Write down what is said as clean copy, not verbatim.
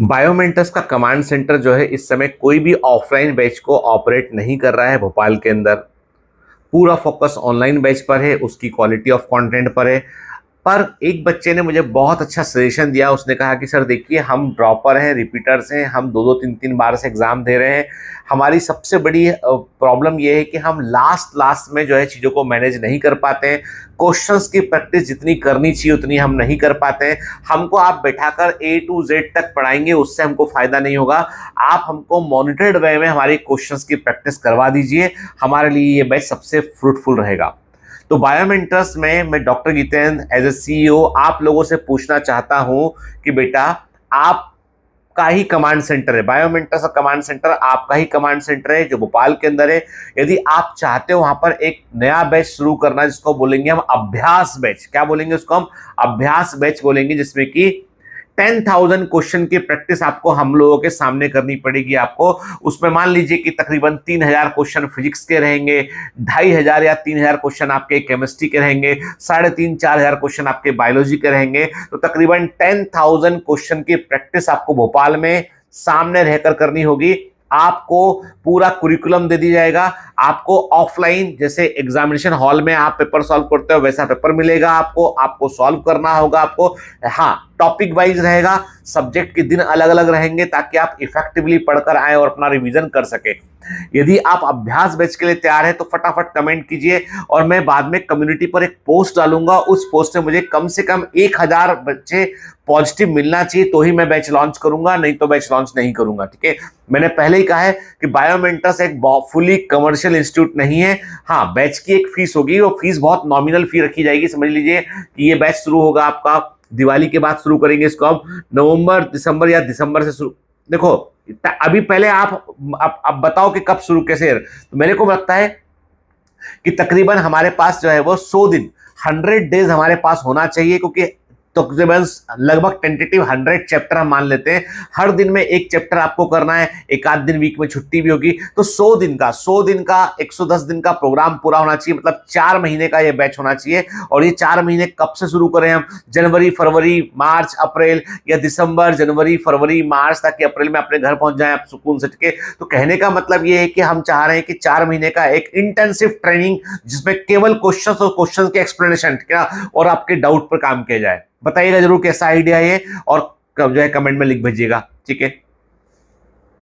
बायोमेंटस का command centre जो है इस समय कोई भी ऑफलाइन बैच को ऑपरेट नहीं कर रहा है भोपाल के अंदर। पूरा फोकस ऑनलाइन बैच पर है, उसकी क्वालिटी ऑफ कंटेंट पर है। पर एक बच्चे ने मुझे बहुत अच्छा सजेशन दिया। उसने कहा कि सर देखिए, हम ड्रॉपर हैं, रिपीटर्स हैं, हम दो दो तीन तीन बार से एग्ज़ाम दे रहे हैं। हमारी सबसे बड़ी प्रॉब्लम ये है कि हम लास्ट लास्ट में जो है चीज़ों को मैनेज नहीं कर पाते हैं। क्वेश्चंस की प्रैक्टिस जितनी करनी चाहिए उतनी हम नहीं कर पाते हैं। हमको आप बैठाकर ए टू जेड तक पढ़ाएंगे, उससे हमको फ़ायदा नहीं होगा। आप हमको मॉनिटर्ड वे में हमारी क्वेश्चंस की प्रैक्टिस करवा दीजिए, हमारे लिए ये बैच सबसे फ्रूटफुल रहेगा। तो बायोमेंटर्स में मैं doctor Geetendra as a CEO आप लोगों से पूछना चाहता हूं कि बेटा, आपका ही कमांड सेंटर है, बायोमेंटर्स का कमांड सेंटर आपका ही कमांड सेंटर है जो भोपाल के अंदर है। यदि आप चाहते हो वहां पर एक नया बैच शुरू करना, जिसको बोलेंगे हम अभ्यास बैच, क्या बोलेंगे उसको हम? अभ्यास बैच बोलेंगे, जिसमें कि 10,000 क्वेश्चन की प्रैक्टिस आपको हम लोगों के सामने करनी पड़ेगी। आपको उसमें मान लीजिए कि तकरीबन 3,000 क्वेश्चन फिजिक्स के रहेंगे, 2,500 या 3,000 क्वेश्चन आपके केमिस्ट्री के रहेंगे, 3,500-4,000 क्वेश्चन आपके बायोलॉजी के रहेंगे। तो तकरीबन 10,000 क्वेश्चन की प्रैक्टिस आपको भोपाल में सामने रहकर करनी होगी। आपको पूरा कुरिकुलम दे दिया जाएगा। आपको ऑफलाइन जैसे एग्जामिनेशन हॉल में आप पेपर सॉल्व करते हो वैसा पेपर मिलेगा आपको सॉल्व करना होगा आपको। हाँ, टॉपिक वाइज रहेगा, सब्जेक्ट के दिन अलग अलग रहेंगे ताकि आप इफेक्टिवली पढ़कर आए और अपना रिवीजन कर सके। यदि आप अभ्यास बैच के लिए तैयार हैं तो फटाफट कमेंट कीजिए, और मैं बाद में कम्युनिटी पर एक पोस्ट डालूंगा। उस पोस्ट में मुझे कम से कम 1,000 बच्चे पॉजिटिव मिलना चाहिए तो ही मैं बैच लॉन्च करूंगा, नहीं तो बैच लॉन्च नहीं करूंगा। ठीक है, मैंने पहले ही कहा है कि बायोमेंटस एक फुली कमर्शियल इंस्टीट्यूट नहीं है। हाँ, बैच की एक फीस होगी, वो फीस बहुत नॉमिनल फी रखी जाएगी। समझ लीजिए कि ये बैच शुरू होगा आपका दिवाली के बाद शुरू करेंगे इसको, अब नवंबर दिसंबर या दिसंबर से शुरू। देखो, अभी पहले आप बताओ कि कब शुरू कैसे। तो मेरे को लगता है कि तकरीबन हमारे पास जो है वो 100 दिन, 100 डेज हमारे पास होना चाहिए, क्योंकि तकरीबन लगभग टेंटेटिव 100 चैप्टर हम मान लेते हैं। हर दिन में एक चैप्टर आपको करना है, एक आध दिन वीक में छुट्टी भी होगी। तो 100 दिन का 110 दिन का प्रोग्राम पूरा होना चाहिए, मतलब 4 महीने का ये बैच होना चाहिए। और ये 4 महीने कब से शुरू करें हम? जनवरी, फरवरी, मार्च, अप्रैल, या दिसंबर, जनवरी, फरवरी, मार्च, ताकि अप्रैल में अपने घर पहुंच जाए आप सुकून से। ठीक है, तो कहने का मतलब ये है कि हम चाह रहे हैं कि 4 महीने का एक इंटेंसिव ट्रेनिंग, जिसमें केवल क्वेश्चंस और क्वेश्चंस के एक्सप्लेनेशन, ठीक है, और आपके डाउट पर काम किया जाए। बताइएगा जरूर कैसा आइडिया है, और जो है कमेंट में लिख भेजिएगा। ठीक है।